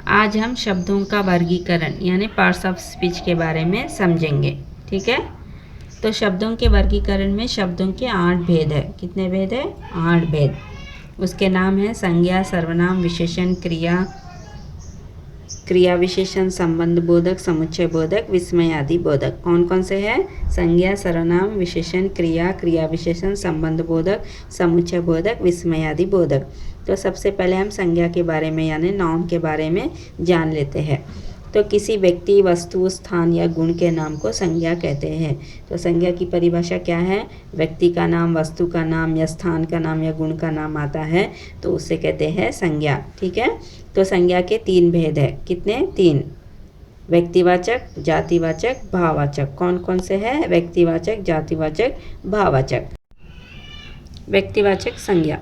आज हम शब्दों का वर्गीकरण यानी पार्ट्स ऑफ स्पीच के बारे में समझेंगे। ठीक है, तो शब्दों के वर्गीकरण में शब्दों के 8 भेद है। कितने भेद है? 8 भेद। उसके नाम है संज्ञा, सर्वनाम, विशेषण, क्रिया, क्रिया विशेषण, संबंध बोधक, समुच्चय बोधक, विस्मयादि बोधक। कौन कौन से हैं? संज्ञा, सर्वनाम, विशेषण, क्रिया, क्रिया विशेषण, संबंध बोधक, समुच्चय बोधक, विस्मयादि बोधक। तो सबसे पहले हम संज्ञा के बारे में यानी नाउन के बारे में जान लेते हैं। तो किसी व्यक्ति, वस्तु, स्थान या गुण के नाम को संज्ञा कहते हैं। तो संज्ञा की परिभाषा क्या है? व्यक्ति का नाम, वस्तु का नाम या स्थान का नाम या गुण का नाम आता है तो उसे कहते हैं संज्ञा। ठीक है, तो संज्ञा के 3 भेद है। कितने? 3। व्यक्तिवाचक, जातिवाचक, भाववाचक। कौन कौन से हैं? व्यक्तिवाचक, जातिवाचक, भाववाचक। व्यक्तिवाचक संज्ञा,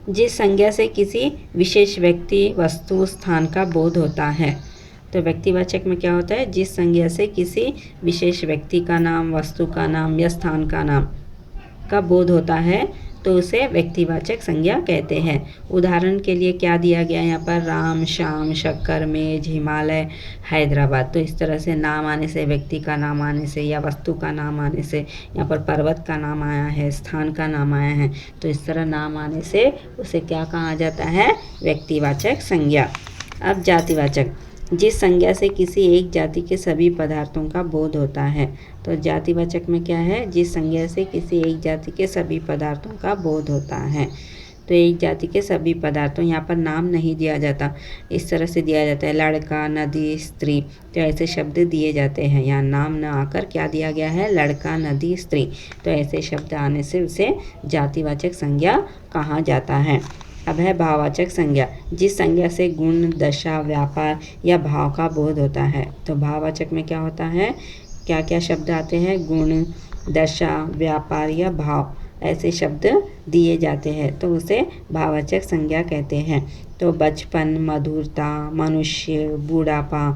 जिस संज्ञा से किसी विशेष व्यक्ति, वस्तु, स्थान का बोध होता है। तो व्यक्तिवाचक में क्या होता है? जिस संज्ञा से किसी विशेष व्यक्ति का नाम, वस्तु का नाम या स्थान का नाम का बोध होता है तो उसे व्यक्तिवाचक संज्ञा कहते हैं। उदाहरण के लिए क्या दिया गया यहाँ पर? राम, श्याम, शक्कर, मेज, हिमालय, हैदराबाद। तो इस तरह से नाम आने से, व्यक्ति का नाम आने से या वस्तु का नाम आने से, यहाँ पर पर्वत का नाम आया है, स्थान का नाम आया है, तो इस तरह नाम आने से उसे क्या कहा जाता है? व्यक्तिवाचक संज्ञा। अब जातिवाचक, जिस संज्ञा से किसी एक जाति के सभी पदार्थों का बोध होता है। तो जातिवाचक में क्या है? जिस संज्ञा से किसी एक जाति के सभी पदार्थों का बोध होता है। तो एक जाति के सभी पदार्थों, यहाँ पर नाम नहीं दिया जाता, इस तरह से दिया जाता है लड़का, नदी, स्त्री। तो ऐसे शब्द दिए जाते हैं। यहाँ नाम न आकर क्या दिया गया है? लड़का, नदी, स्त्री। तो ऐसे शब्द आने से उसे जातिवाचक संज्ञा कहा जाता है। अब है भाववाचक संज्ञा, जिस संज्ञा से गुण, दशा, व्यापार या भाव का बोध होता है। तो भाववाचक में क्या होता है? क्या क्या शब्द आते हैं? गुण, दशा, व्यापार या भाव, ऐसे शब्द दिए जाते हैं तो उसे भाववाचक संज्ञा कहते हैं। तो बचपन, मधुरता, मनुष्य, बूढ़ापा।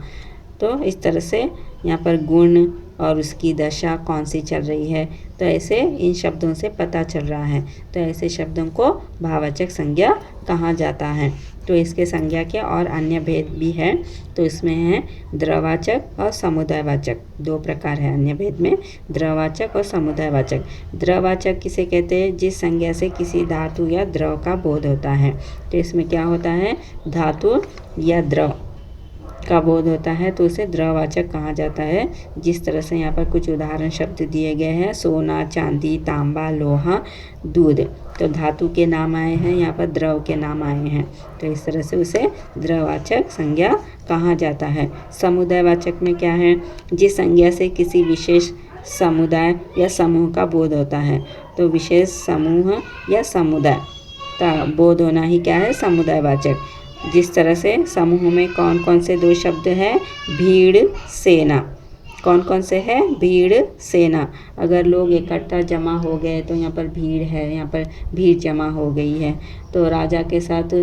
तो इस तरह से यहाँ पर गुण और उसकी दशा कौन सी चल रही है, तो ऐसे इन शब्दों से पता चल रहा है। तो ऐसे शब्दों को भाववाचक संज्ञा कहा जाता है। तो इसके संज्ञा के और अन्य भेद भी हैं। तो इसमें है द्रववाचक और समुदायवाचक। 2 प्रकार है अन्य भेद में, द्रववाचक और समुदायवाचक। द्रववाचक किसे कहते हैं? जिस संज्ञा से किसी धातु या द्रव का बोध होता है। तो इसमें क्या होता है? धातु या द्रव का बोध होता है तो उसे द्रववाचक कहा जाता है। जिस तरह से यहाँ पर कुछ उदाहरण शब्द दिए गए हैं, सोना, चांदी, तांबा, लोहा, दूध। तो धातु के नाम आए हैं, यहाँ पर द्रव के नाम आए हैं, तो इस तरह से उसे द्रववाचक संज्ञा कहा जाता है। समुदायवाचक में क्या है? जिस संज्ञा से किसी विशेष समुदाय या समूह का बोध होता है। तो विशेष समूह या समुदाय का बोध होना ही क्या है? समुदायवाचक। जिस तरह से समूह में कौन कौन से 2 शब्द हैं? भीड़, सेना। कौन कौन से हैं? भीड़, सेना। अगर लोग इकट्ठा जमा हो गए तो यहाँ पर भीड़ है, यहाँ पर भीड़ जमा हो गई है। तो राजा के साथ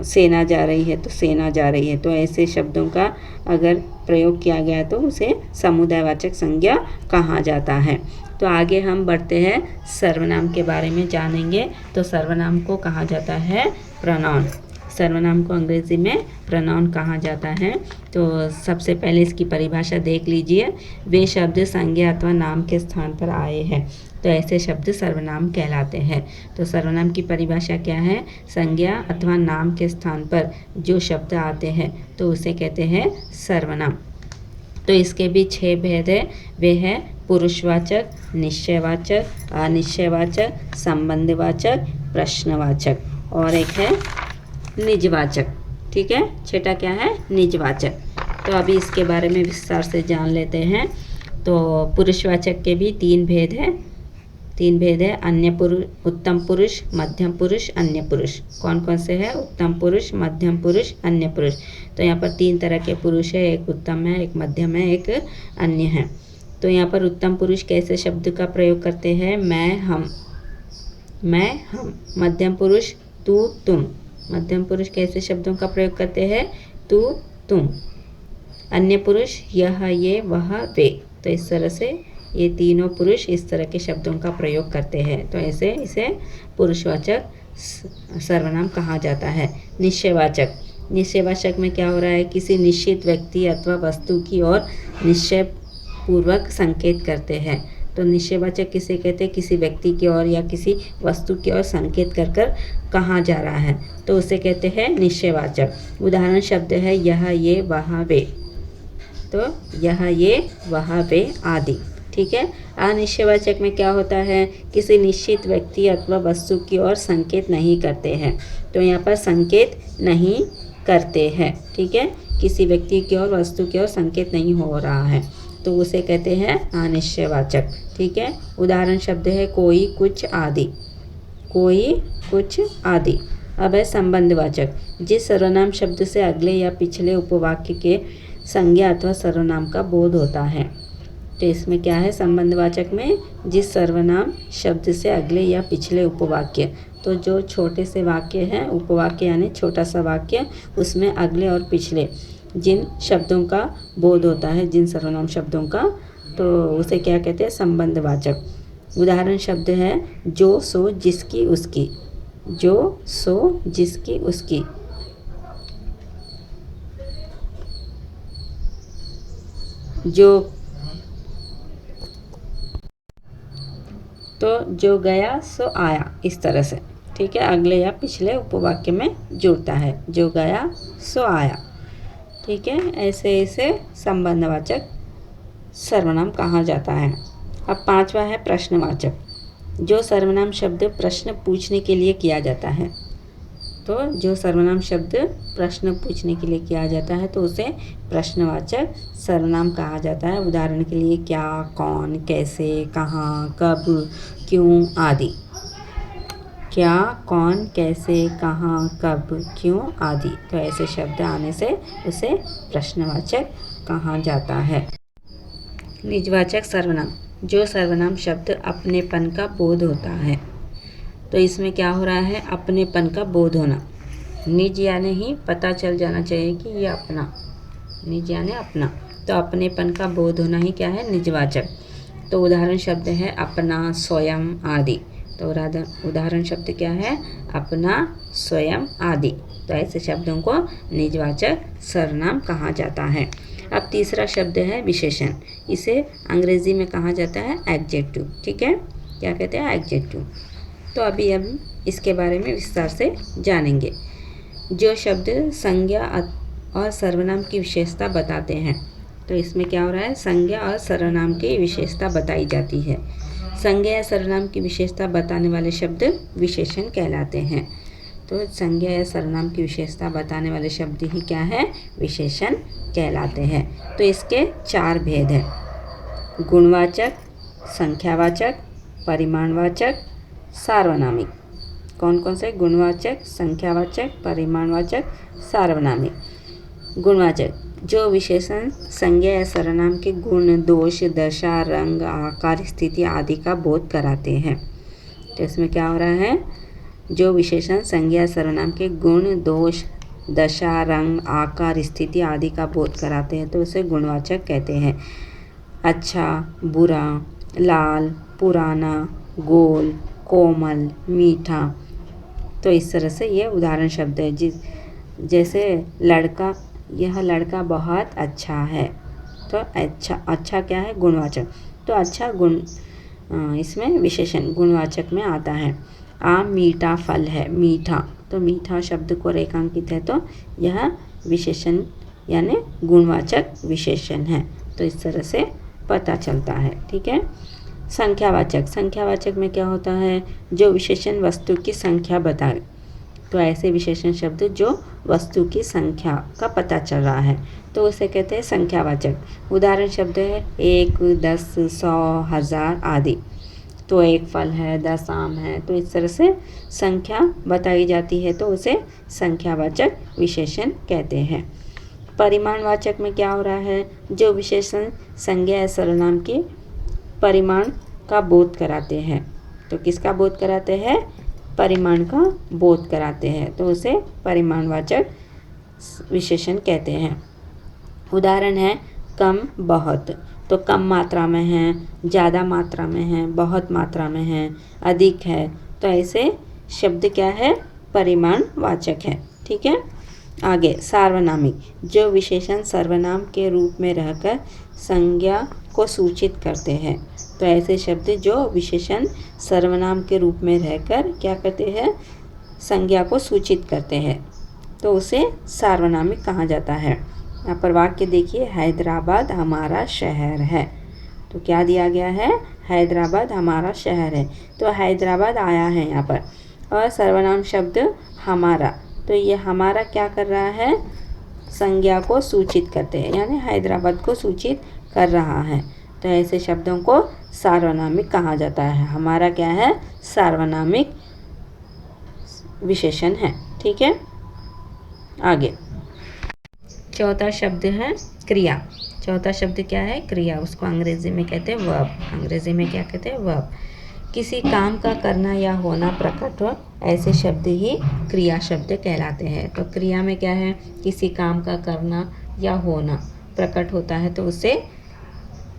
सेना जा रही है तो सेना जा रही है। तो ऐसे शब्दों का अगर प्रयोग किया गया तो उसे समुदायवाचक संज्ञा कहा जाता है। तो आगे हम बढ़ते हैं, सर्वनाम के बारे में जानेंगे। तो सर्वनाम को कहा जाता है प्रोनाउन। सर्वनाम को अंग्रेजी में प्रोनाउन कहा जाता है। तो सबसे पहले इसकी परिभाषा देख लीजिए। वे शब्द संज्ञा अथवा नाम के स्थान पर आए हैं तो ऐसे शब्द सर्वनाम कहलाते हैं। तो सर्वनाम की परिभाषा क्या है? संज्ञा अथवा नाम के स्थान पर जो शब्द आते हैं तो उसे कहते हैं सर्वनाम। तो इसके भी 6 भेद है। वे हैं पुरुषवाचक, निश्चयवाचक, अनिश्चयवाचक, संबंधवाचक, प्रश्नवाचक और एक है निजवाचक। ठीक है, छठा क्या है? निजवाचक। तो अभी इसके बारे में विस्तार से जान लेते हैं। तो पुरुषवाचक के भी 3 भेद है। 3 भेद है, अन्य पुरुष, उत्तम पुरुष, मध्यम पुरुष, अन्य पुरुष। कौन कौन से हैं? उत्तम पुरुष, मध्यम पुरुष, अन्य पुरुष। तो यहाँ पर 3 तरह के पुरुष है, एक उत्तम है, एक मध्यम है, एक अन्य है। तो यहाँ पर उत्तम पुरुष कैसे शब्द का प्रयोग करते हैं? मैं, हम। मैं, हम। मध्यम पुरुष तू, तुम। मध्यम पुरुष कैसे शब्दों का प्रयोग करते हैं? तू, तुम। अन्य पुरुष यह, ये, वह, वे। तो इस तरह से ये तीनों पुरुष इस तरह के शब्दों का प्रयोग करते हैं। तो ऐसे इसे पुरुषवाचक सर्वनाम कहा जाता है। निश्चयवाचक, निश्चयवाचक में क्या हो रहा है, किसी निश्चित व्यक्ति अथवा वस्तु की ओर निश्चय पूर्वक संकेत करते हैं। तो निश्चयवाचक किसे कहते हैं, किसी व्यक्ति की ओर या किसी वस्तु की ओर संकेत कर कर कहाँ जा रहा है, तो उसे कहते हैं निश्चयवाचक। उदाहरण शब्द है यह, ये, वह, वे। तो यह, ये, वह, वे आदि। ठीक है। अनिश्चयवाचक में क्या होता है, किसी निश्चित व्यक्ति अथवा वस्तु की ओर संकेत नहीं करते हैं। तो यहाँ पर संकेत नहीं करते हैं। ठीक है, किसी व्यक्ति की ओर वस्तु की ओर संकेत नहीं हो रहा है तो उसे कहते हैं अनिश्चयवाचक। ठीक है। उदाहरण शब्द है कोई, कुछ आदि। कोई, कुछ आदि। अब है संबंधवाचक, जिस सर्वनाम शब्द से अगले या पिछले उपवाक्य के संज्ञा अथवा सर्वनाम का बोध होता है। तो इसमें क्या है, संबंधवाचक में जिस सर्वनाम शब्द से अगले या पिछले उपवाक्य, तो जो छोटे से वाक्य हैं, उपवाक्य यानी छोटा सा वाक्य, उसमें अगले और पिछले जिन शब्दों का बोध होता है, जिन सर्वनाम शब्दों का, तो उसे क्या कहते हैं, संबंधवाचक। उदाहरण शब्द है जो, सो, जिसकी, उसकी। जो, सो, जिसकी, उसकी। जो, तो जो गया सो आया, इस तरह से। ठीक है, अगले या पिछले उपवाक्य में जुड़ता है, जो गया सो आया। ठीक है, ऐसे ऐसे संबंधवाचक सर्वनाम कहा जाता है। अब पांचवा है प्रश्नवाचक, जो सर्वनाम शब्द प्रश्न पूछने के लिए किया जाता है। तो जो सर्वनाम शब्द प्रश्न पूछने के लिए किया जाता है तो उसे प्रश्नवाचक सर्वनाम कहा जाता है। उदाहरण के लिए क्या, कौन, कैसे, कहाँ, कब, क्यों आदि। क्या, कौन, कैसे, कहाँ, कब, क्यों आदि। तो ऐसे शब्द आने से उसे प्रश्नवाचक कहा जाता है। निजवाचक सर्वनाम, जो सर्वनाम शब्द अपनेपन का बोध होता है। तो इसमें क्या हो रहा है, अपनेपन का बोध होना। निज यानी ही पता चल जाना चाहिए कि ये अपना, निज यानी अपना। तो अपनेपन का बोध होना ही क्या है, निजवाचक। तो उदाहरण शब्द है अपना, स्वयं आदि। तो उदाहरण शब्द क्या है, अपना, स्वयं आदि। तो ऐसे शब्दों को निजवाचक सर्वनाम कहा जाता है। अब तीसरा शब्द है विशेषण, इसे अंग्रेजी में कहा जाता है एडजेक्टिव। ठीक है, क्या कहते हैं, एडजेक्टिव। तो अभी हम इसके बारे में विस्तार से जानेंगे। जो शब्द संज्ञा और सर्वनाम की विशेषता बताते हैं। तो इसमें क्या हो रहा है, संज्ञा और सर्वनाम की विशेषता बताई जाती है। संज्ञा या सर्वनाम की विशेषता बताने वाले शब्द विशेषण कहलाते हैं। तो संज्ञा या सर्वनाम की विशेषता बताने वाले शब्द ही क्या है, विशेषण कहलाते हैं। तो इसके 4 भेद हैं, गुणवाचक, संख्यावाचक, परिमाणवाचक, सार्वनामिक। कौन कौन से, गुणवाचक, संख्यावाचक, परिमाणवाचक, सार्वनामिक। गुणवाचक, जो विशेषण संज्ञा या सर्वनाम के गुण, दोष, दशा, रंग, आकार, स्थिति आदि का बोध कराते हैं। तो इसमें क्या हो रहा है, जो विशेषण संज्ञा या सर्वनाम के गुण, दोष, दशा, रंग, आकार, स्थिति आदि का बोध कराते हैं तो उसे गुणवाचक कहते हैं। अच्छा, बुरा, लाल, पुराना, गोल, कोमल, मीठा। तो इस तरह से ये उदाहरण शब्द है। जैसे लड़का, यह लड़का बहुत अच्छा है। तो अच्छा क्या है, गुणवाचक। तो अच्छा गुण इसमें विशेषण गुणवाचक में आता है। आम मीठा फल है, मीठा। तो मीठा शब्द को रेखांकित है तो यह विशेषण यानी गुणवाचक विशेषण है। तो इस तरह से पता चलता है। ठीक है। संख्यावाचक, संख्यावाचक में क्या होता है, जो विशेषण वस्तु की संख्या बताए। तो ऐसे विशेषण शब्द जो वस्तु की संख्या का पता चल रहा है तो उसे कहते हैं संख्यावाचक। उदाहरण शब्द है 1, 10, 100, 1000 आदि। तो 1 फल है, 10 आम है। तो इस तरह से संख्या बताई जाती है तो उसे संख्यावाचक विशेषण कहते हैं। परिमाणवाचक में क्या हो रहा है, जो विशेषण संज्ञा या सर्वनाम की परिमाण का बोध कराते हैं। तो किसका बोध कराते हैं, परिमाण का बोध कराते हैं तो उसे परिमाणवाचक विशेषण कहते हैं। उदाहरण है कम, बहुत। तो कम मात्रा में है, ज़्यादा मात्रा में है, बहुत मात्रा में है, अधिक है। तो ऐसे शब्द क्या है, परिमाणवाचक है। ठीक है। आगे सार्वनामिक, जो विशेषण सर्वनाम के रूप में रहकर संज्ञा को सूचित करते हैं। तो ऐसे शब्द जो विशेषण सर्वनाम के रूप में रहकर क्या करते हैं, संज्ञा को सूचित करते हैं, तो उसे सार्वनामिक कहा जाता है। यहाँ पर वाक्य देखिए, हैदराबाद हमारा शहर है। तो क्या दिया गया है, हैदराबाद हमारा शहर है। तो हैदराबाद आया है यहाँ पर, और सर्वनाम शब्द हमारा, तो ये हमारा क्या कर रहा है, संज्ञा को सूचित करते हैं, यानी हैदराबाद को सूचित कर रहा है। तो ऐसे शब्दों को सार्वनामिक कहा जाता है। हमारा क्या है, सार्वनामिक विशेषण है। ठीक है, आगे चौथा शब्द है क्रिया। चौथा शब्द क्या है, क्रिया। उसको अंग्रेजी में कहते हैं वर्ब। अंग्रेजी में क्या कहते हैं, वर्ब। किसी काम का करना या होना प्रकट हो, ऐसे शब्द ही क्रिया शब्द कहलाते हैं। तो क्रिया में क्या है, किसी काम का करना या होना प्रकट होता है तो उसे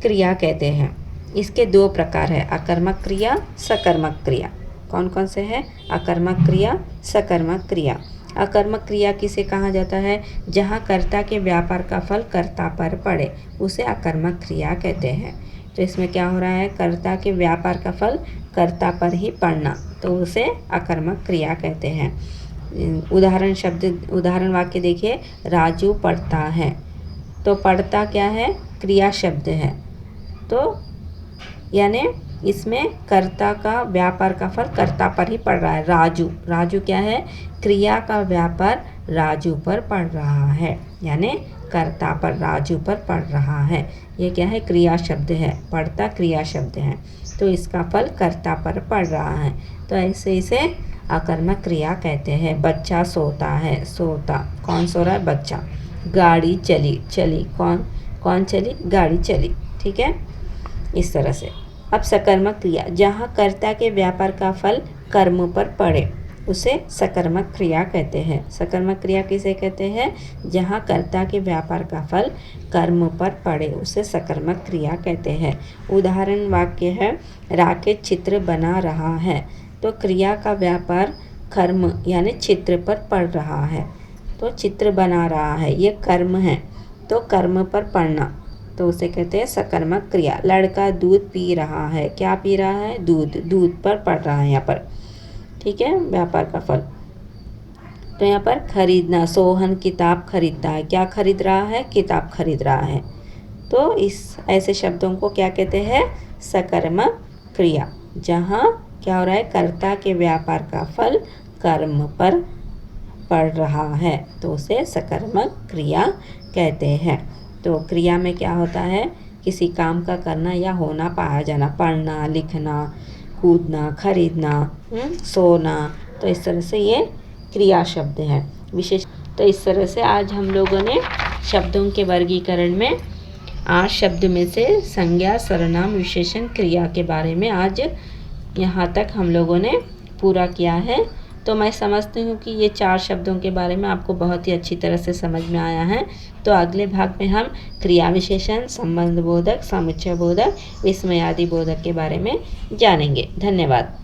क्रिया कहते हैं। इसके दो प्रकार है, अकर्मक क्रिया, सकर्मक क्रिया। कौन कौन से हैं, अकर्मक क्रिया, सकर्मक क्रिया। अकर्मक क्रिया किसे कहा जाता है, जहाँ कर्ता के व्यापार का फल कर्ता पर पड़े, उसे अकर्मक क्रिया कहते हैं। तो इसमें क्या हो रहा है, कर्ता के व्यापार का फल कर्ता पर ही पड़ना, तो उसे अकर्मक क्रिया कहते हैं। उदाहरण वाक्य देखिए, राजू पढ़ता है। तो पढ़ता क्या है, क्रिया शब्द है। तो यानी इसमें कर्ता का व्यापार का फल कर्ता पर ही पड़ रहा है। राजू, राजू क्या है, क्रिया का व्यापार राजू पर पड़ रहा है, यानी कर्ता पर राजू पर पड़ रहा है। ये क्या है, क्रिया शब्द है। पढ़ता क्रिया शब्द है, तो इसका फल कर्ता पर पड़ रहा है, तो ऐसे इसे अकर्मक क्रिया कहते हैं। बच्चा सोता है, सोता कौन सो रहा है, बच्चा। गाड़ी चली, चली कौन चली, गाड़ी चली। ठीक है, इस तरह से। अब सकर्मक क्रिया, जहाँ कर्ता के व्यापार का फल कर्म पर पड़े, उसे सकर्मक क्रिया कहते हैं। सकर्मक क्रिया किसे कहते हैं, जहाँ कर्ता के व्यापार का फल कर्म पर पड़े, उसे सकर्मक क्रिया कहते हैं। उदाहरण वाक्य है, राकेश चित्र बना रहा है। तो क्रिया का व्यापार कर्म यानी चित्र पर पड़ रहा है, तो चित्र बना रहा है, ये कर्म है, तो कर्म पर पड़ना, तो उसे कहते हैं सकर्मक क्रिया। लड़का दूध पी रहा है, क्या पी रहा है, दूध, दूध पर पड़ रहा है यहाँ पर। ठीक है, व्यापार का फल। तो यहाँ पर खरीदना, सोहन किताब खरीदता है, क्या खरीद रहा है, किताब खरीद रहा है। तो इस ऐसे शब्दों को क्या कहते हैं, सकर्मक क्रिया। जहाँ क्या हो रहा है, कर्ता के व्यापार का फल कर्म पर पड़ रहा है, तो उसे सकर्मक क्रिया कहते हैं। तो क्रिया में क्या होता है, किसी काम का करना या होना पाया जाना, पढ़ना, लिखना, कूदना, खरीदना, सोना, तो इस तरह से ये क्रिया शब्द है विशेष। तो इस तरह से आज हम लोगों ने शब्दों के वर्गीकरण में 8 शब्द में से संज्ञा, सर्वनाम, विशेषण, क्रिया के बारे में आज यहाँ तक हम लोगों ने पूरा किया है। तो मैं समझती हूँ कि ये 4 शब्दों के बारे में आपको बहुत ही अच्छी तरह से समझ में आया है। तो अगले भाग में हम क्रिया विशेषण, संबंध बोधक, समुच्चय बोधक, विस्मयादि बोधक के बारे में जानेंगे। धन्यवाद।